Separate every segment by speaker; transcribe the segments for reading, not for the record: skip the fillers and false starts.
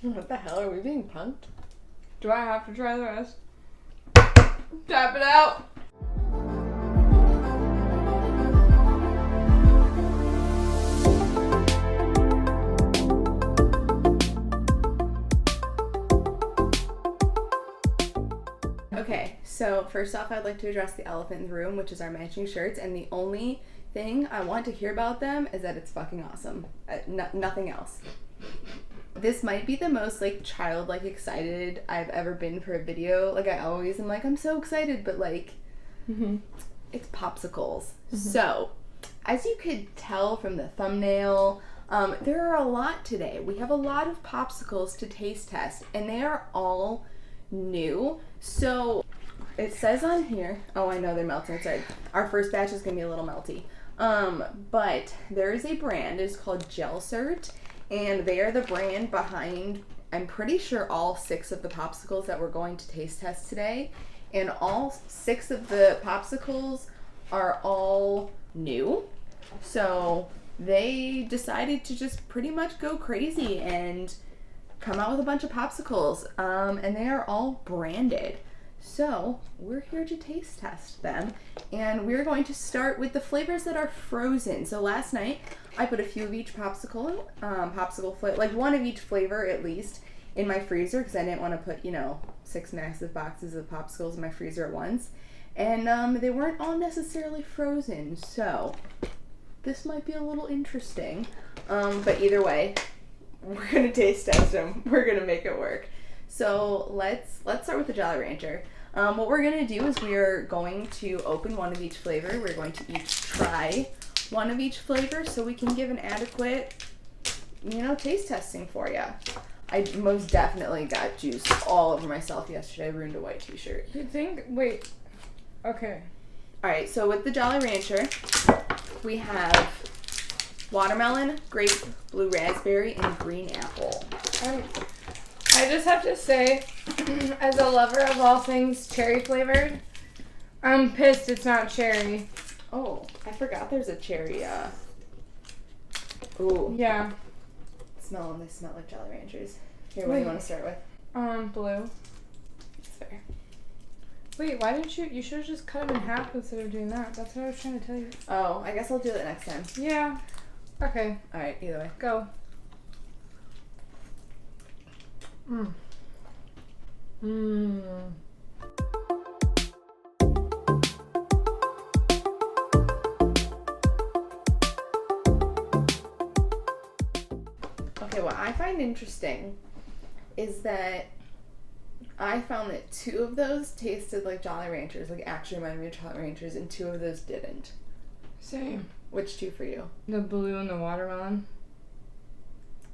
Speaker 1: What the hell? Are we being punked?
Speaker 2: Do I have to try the rest? Tap it out.
Speaker 1: Okay, so first off, I'd like to address the elephant in the room, which is our matching shirts, and the only thing I want to hear about them is that it's fucking awesome. Nothing else. This might be the most, like, childlike excited I've ever been for a video. Like, I always am like, I'm so excited, but, like, it's popsicles. So, as you could tell from the thumbnail, there are a lot today. We have a lot of popsicles to taste test, and they are all new. So, it says on here, oh, I know they're melting inside. Our first batch is going to be a little melty. But there is a brand, it's called Gelsert, and they are the brand behind, I'm pretty sure, all 6 of the popsicles that we're going to taste test today. And all 6 of the popsicles are all new. So they decided to just pretty much go crazy and come out with a bunch of popsicles. And they are all branded. So we're here to taste test them, and we're going to start with the flavors that are frozen. So last night I put a few of each popsicle flavor, like one of each flavor at least, in my freezer because I didn't want to put 6 massive boxes of popsicles in my freezer at once, and they weren't all necessarily frozen. So this might be a little interesting, but either way, we're gonna taste test them. We're gonna make it work. So let's start with the Jolly Rancher. What we're going to do is we are going to open one of each flavor. We're going to each try one of each flavor so we can give an adequate, taste testing for you. I most definitely got juice all over myself yesterday. I ruined a white t-shirt.
Speaker 2: You think? Wait. Okay.
Speaker 1: Alright, so with the Jolly Rancher, we have watermelon, grape, blue raspberry, and green apple.
Speaker 2: I just have to say, as a lover of all things cherry flavored, I'm pissed it's not cherry.
Speaker 1: Oh, I forgot there's a cherry, Ooh.
Speaker 2: Yeah.
Speaker 1: They smell like Jolly Ranchers. Here, what do you want to start with?
Speaker 2: Blue.
Speaker 1: That's fair.
Speaker 2: Wait, why didn't you should have just cut them in half instead of doing that. That's what I was trying to tell you.
Speaker 1: Oh, I guess I'll do it next time.
Speaker 2: Yeah. Okay.
Speaker 1: Alright, either way.
Speaker 2: Go.
Speaker 1: Okay, what I find interesting is that I found that 2 of those tasted like Jolly Ranchers, like actually reminded me of Jolly Ranchers, and 2 of those didn't.
Speaker 2: Same.
Speaker 1: Which 2 for you?
Speaker 2: The blue and the watermelon.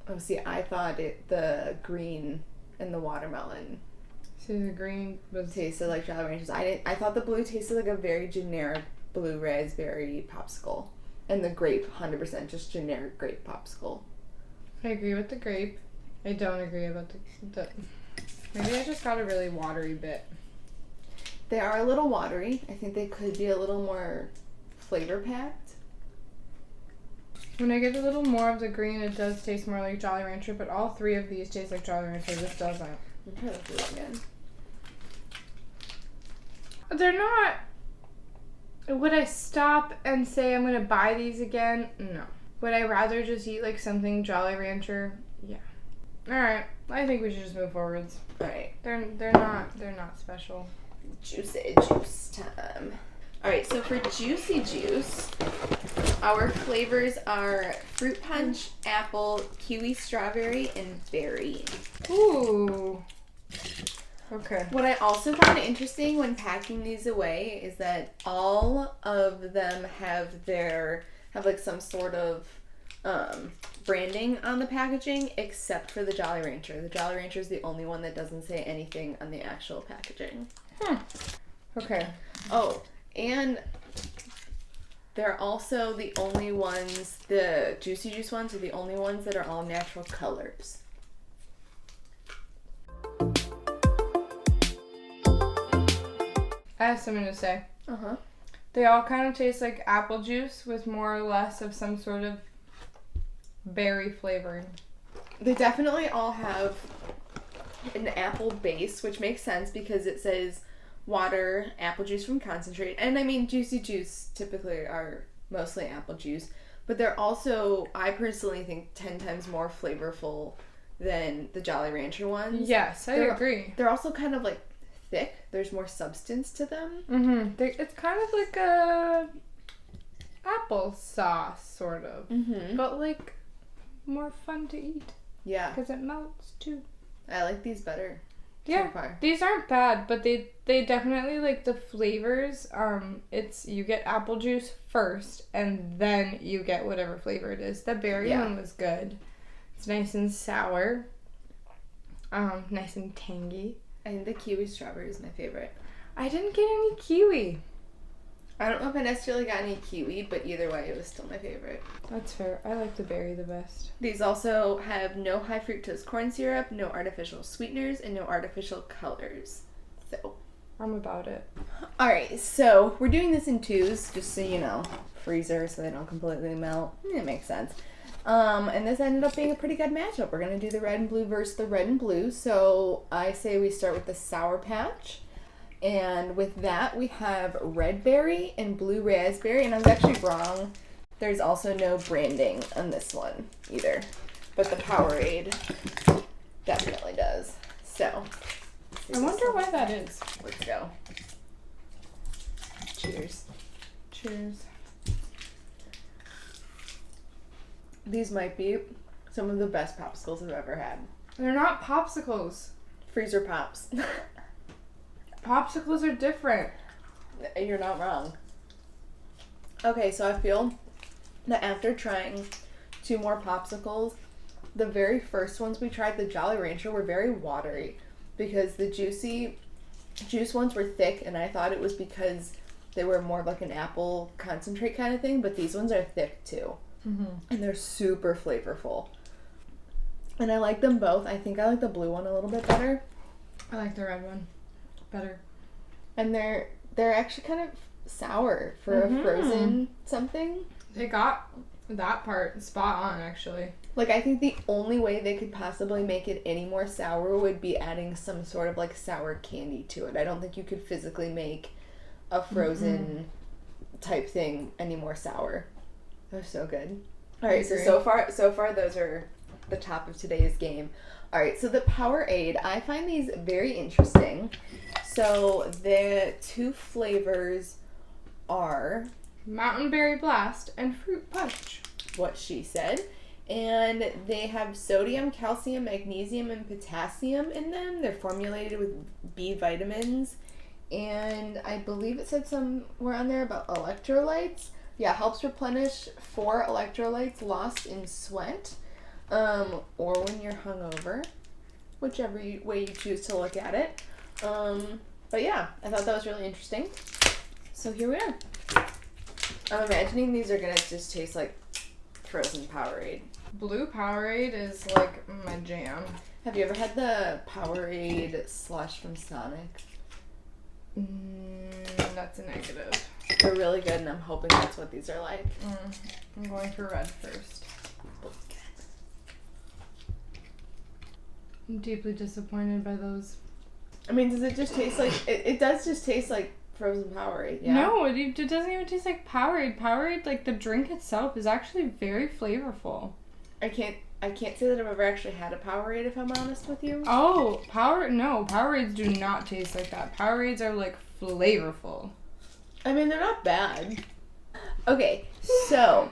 Speaker 1: Oh, see, I thought the green and the watermelon
Speaker 2: See, the green was
Speaker 1: tasted like Jolly Ranchers. I thought the blue tasted like a very generic blue raspberry popsicle, and the grape 100% just generic grape popsicle.
Speaker 2: I agree with the grape. I don't agree about the maybe I just got a really watery bit.
Speaker 1: They are a little watery. I think they could be a little more flavor packed.
Speaker 2: When I get a little more of the green, it does taste more like Jolly Rancher, but all 3 of these taste like Jolly Rancher. This doesn't.
Speaker 1: I'm trying to do it again.
Speaker 2: They're not. Would I stop and say I'm gonna buy these again? No. Would I rather just eat like something Jolly Rancher? Yeah. All right. I think we should just move forwards.
Speaker 1: All right.
Speaker 2: They're not special.
Speaker 1: Juicy juice time. All right. So for juicy juice, our flavors are fruit punch, apple, kiwi, strawberry, and berry.
Speaker 2: Ooh. Okay.
Speaker 1: What I also found interesting when packing these away is that all of them have like some sort of branding on the packaging, except for the Jolly Rancher. The Jolly Rancher is the only one that doesn't say anything on the actual packaging.
Speaker 2: Okay.
Speaker 1: Oh, and they're also the only ones, the Juicy Juice ones are the only ones that are all natural colors.
Speaker 2: I have something to say.
Speaker 1: Uh-huh.
Speaker 2: They all kind of taste like apple juice with more or less of some sort of berry flavoring.
Speaker 1: They definitely all have an apple base, which makes sense because it says water, apple juice from concentrate. And I mean, Juicy Juice typically are mostly apple juice, but they're also, I personally think, 10 times more flavorful than the Jolly Rancher ones.
Speaker 2: Yes, I agree.
Speaker 1: They're also kind of like thick. There's more substance to them.
Speaker 2: Mm-hmm. It's kind of like a applesauce, sort of.
Speaker 1: Mm-hmm.
Speaker 2: But like more fun to eat.
Speaker 1: Yeah.
Speaker 2: Because it melts too.
Speaker 1: I like these better.
Speaker 2: Yeah.
Speaker 1: So far.
Speaker 2: These aren't bad, but they definitely, like, the flavors, it's, you get apple juice first, and then you get whatever flavor it is. The berry one was good. It's nice and sour. Nice and tangy.
Speaker 1: I think the kiwi strawberry is my favorite.
Speaker 2: I didn't get any kiwi.
Speaker 1: I don't know if I necessarily got any kiwi, but either way, it was still my favorite.
Speaker 2: That's fair. I like the berry the best.
Speaker 1: These also have no high fructose corn syrup, no artificial sweeteners, and no artificial colors. So,
Speaker 2: I'm about it.
Speaker 1: alright, so we're doing this in twos, just so you know. Freezer, so they don't completely melt. It makes sense. And this ended up being a pretty good matchup. We're going to do the red and blue versus the red and blue. So, I say we start with the Sour Patch. And with that, we have red berry and blue raspberry. And I was actually wrong. There's also no branding on this one either. But the Powerade definitely does. So,
Speaker 2: I wonder why that is.
Speaker 1: let's go. Cheers.
Speaker 2: Cheers.
Speaker 1: These might be some of the best popsicles I've ever had.
Speaker 2: They're not popsicles.
Speaker 1: Freezer pops.
Speaker 2: Popsicles are different.
Speaker 1: You're not wrong. Okay, so I feel that after trying 2 more popsicles, the very first ones we tried, the Jolly Rancher, were very watery because the juicy juice ones were thick, and I thought it was because they were more of like an apple concentrate kind of thing, but these ones are thick too. Mm-hmm. And they're super flavorful. And I like them both. I think I like the blue one a little bit better.
Speaker 2: I like the red one better.
Speaker 1: And they're actually kind of sour for a frozen something.
Speaker 2: They got that part spot on, actually.
Speaker 1: Like, I think the only way they could possibly make it any more sour would be adding some sort of, like, sour candy to it. I don't think you could physically make a frozen type thing any more sour. They're so good. Alright, so far those are the top of today's game. Alright, so the Powerade, I find these very interesting. So, the 2 flavors are
Speaker 2: Mountain Berry Blast and Fruit Punch.
Speaker 1: what she said. And they have sodium, calcium, magnesium, and potassium in them. They're formulated with B vitamins. And I believe it said somewhere on there about electrolytes. Yeah, helps replenish 4 electrolytes lost in sweat. Or when you're hungover. Whichever way you choose to look at it. But yeah, I thought that was really interesting. So here we are. I'm imagining these are gonna just taste like frozen Powerade.
Speaker 2: Blue Powerade is like my jam.
Speaker 1: Have you ever had the Powerade slush from Sonic?
Speaker 2: That's a negative.
Speaker 1: They're really good, and I'm hoping that's what these are like.
Speaker 2: I'm going for red first. I'm deeply disappointed by those.
Speaker 1: I mean, does it just taste like... It does just taste like frozen Powerade, yeah?
Speaker 2: No, it doesn't even taste like Powerade. Powerade, like, the drink itself is actually very flavorful.
Speaker 1: I can't say that I've ever actually had a Powerade, if I'm honest with you.
Speaker 2: Oh, Powerades do not taste like that. Powerades are, like, flavorful.
Speaker 1: I mean, they're not bad. Okay, so...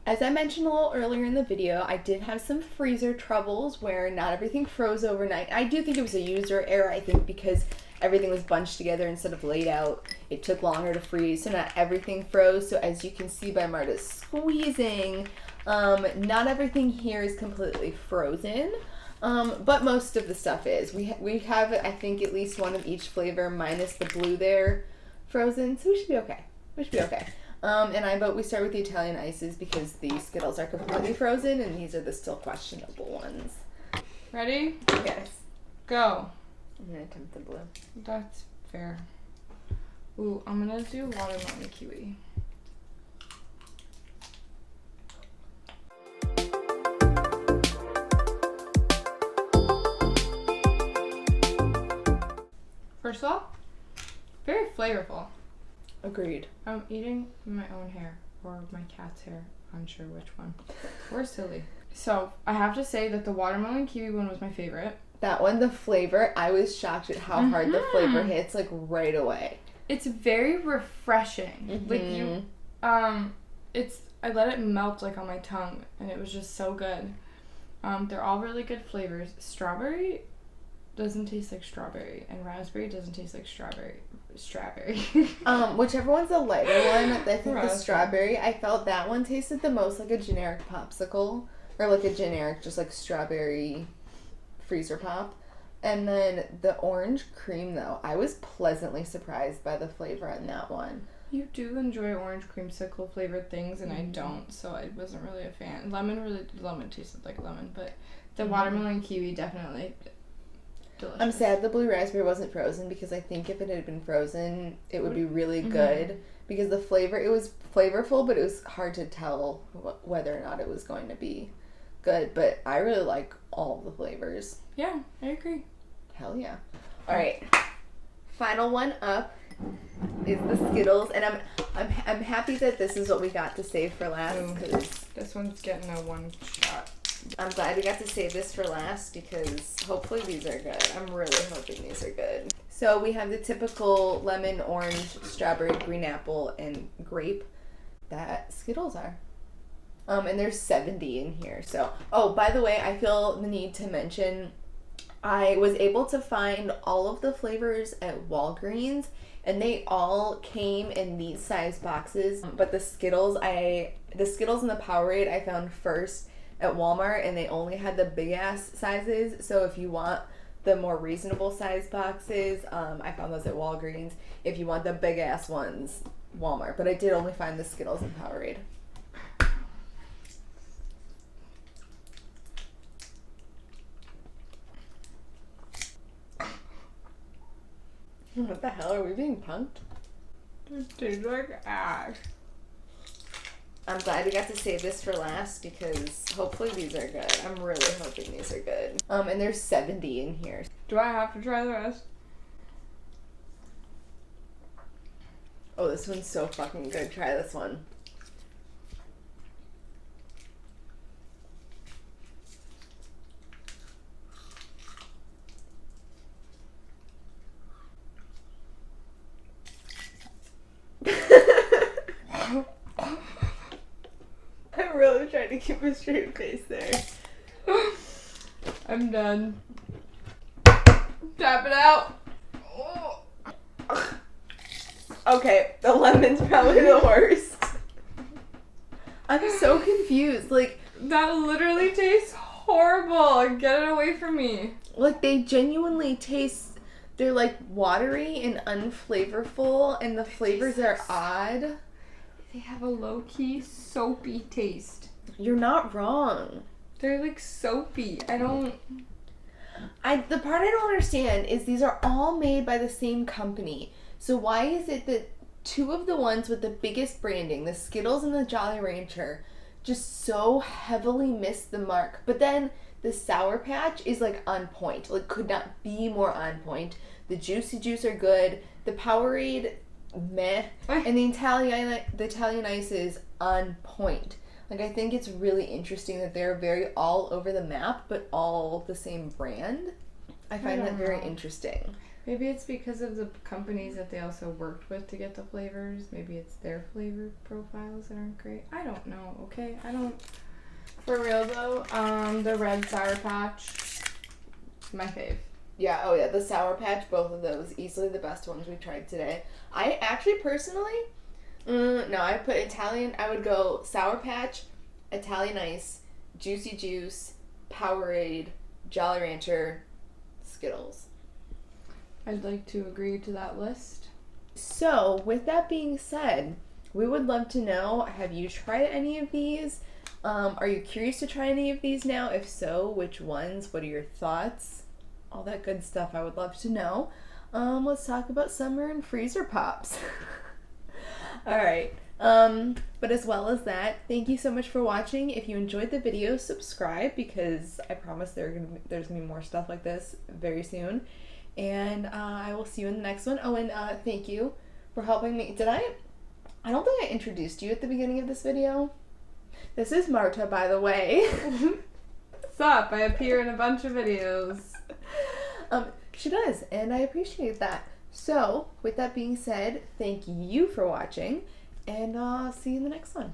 Speaker 1: As I mentioned a little earlier in the video, I did have some freezer troubles where not everything froze overnight. I do think it was a user error, I think, because everything was bunched together instead of laid out. It took longer to freeze, so not everything froze. So as you can see by Marta's squeezing, not everything here is completely frozen, but most of the stuff is. We have, I think, at least one of each flavor minus the blue there frozen, so we should be okay. And I vote we start with the Italian ices because the Skittles are completely frozen and these are the still questionable ones.
Speaker 2: Ready?
Speaker 1: Yes.
Speaker 2: Go.
Speaker 1: I'm going to attempt the blue.
Speaker 2: That's fair. Ooh, I'm going to do watermelon kiwi. First of all, very flavorful.
Speaker 1: Agreed.
Speaker 2: I'm eating my own hair or my cat's hair. Unsure which one. Or silly. So I have to say that the watermelon kiwi one was my favorite.
Speaker 1: That one, the flavor, I was shocked at how hard the flavor hits, like, right away.
Speaker 2: It's very refreshing. Like, you, I let it melt, like, on my tongue, and it was just so good. They're all really good flavors. Strawberry doesn't taste like strawberry, and raspberry doesn't taste like strawberry.
Speaker 1: Whichever one's the lighter one, I think the strawberry, I felt that one tasted the most like a generic popsicle, or like a generic, just like strawberry freezer pop. And then the orange cream, though, I was pleasantly surprised by the flavor on that one.
Speaker 2: You do enjoy orange creamsicle flavored things, and I don't, so I wasn't really a fan. Lemon tasted like lemon, but the watermelon kiwi definitely delicious. I'm
Speaker 1: sad the blue raspberry wasn't frozen, because I think if it had been frozen, it would be really good. Because the flavor, it was flavorful, but it was hard to tell whether or not it was going to be good. But I really like all of the flavors.
Speaker 2: Yeah, I agree.
Speaker 1: Hell yeah. All right. Final one up is the Skittles, and I'm happy that this is what we got to save for last. Cause
Speaker 2: this one's getting a one shot.
Speaker 1: I'm glad we got to save this for last, because hopefully these are good. I'm really hoping these are good. So we have the typical lemon, orange, strawberry, green apple, and grape that Skittles are. And there's 70 in here. So, oh, by the way, I feel the need to mention I was able to find all of the flavors at Walgreens, and they all came in these size boxes. But the Skittles and the Powerade I found first at Walmart, and they only had the big ass sizes. So if you want the more reasonable size boxes, I found those at Walgreens. If you want the big ass ones, Walmart. But I did only find the Skittles and Powerade. What the hell? Are we being punked?
Speaker 2: It tastes like ash.
Speaker 1: I'm glad we got to save this for last, because hopefully these are good. I'm really hoping these are good. And there's 70 in here.
Speaker 2: Do I have to try the rest?
Speaker 1: Oh, this one's so fucking good. Try this one. I'm really trying to keep a straight face there.
Speaker 2: I'm done. Tap it out.
Speaker 1: Oh. Okay, the lemon's probably the worst. I'm so confused. Like,
Speaker 2: that literally tastes horrible. Get it away from me.
Speaker 1: Like, they genuinely taste, they're like watery and unflavorful, and the flavors are odd.
Speaker 2: They have a low-key soapy taste.
Speaker 1: You're not wrong.
Speaker 2: They're like soapy. The
Speaker 1: part I don't understand is these are all made by the same company. So why is it that two of the ones with the biggest branding, the Skittles and the Jolly Rancher, just so heavily miss the mark? But then the Sour Patch is like on point. Like, could not be more on point. The Juicy Juice are good. The Powerade, meh. And the Italian Ice is on point. Like, I think it's really interesting that they're very all over the map, but all the same brand. I find that very interesting.
Speaker 2: Maybe it's because of the companies that they also worked with to get the flavors. Maybe it's their flavor profiles that aren't great. I don't know, okay? For real though, the red Sour Patch, my fave.
Speaker 1: Yeah, oh yeah, the Sour Patch, both of those, easily the best ones we tried today. I actually personally, I put Italian, I would go Sour Patch, Italian Ice, Juicy Juice, Powerade, Jolly Rancher, Skittles.
Speaker 2: I'd like to agree to that list.
Speaker 1: So, with that being said, we would love to know, have you tried any of these? Are you curious to try any of these now? If so, which ones? What are your thoughts? All that good stuff I would love to know. Let's talk about summer and freezer pops. Alright. But as well as that, thank you so much for watching. If you enjoyed the video, subscribe, because I promise there's gonna be more stuff like this very soon. And I will see you in the next one. Oh, and thank you for helping me. I don't think I introduced you at the beginning of this video. This is Marta, by the way.
Speaker 2: What's up? I appear in a bunch of videos.
Speaker 1: She does, and I appreciate that. So, with that being said, thank you for watching, and see you in the next one.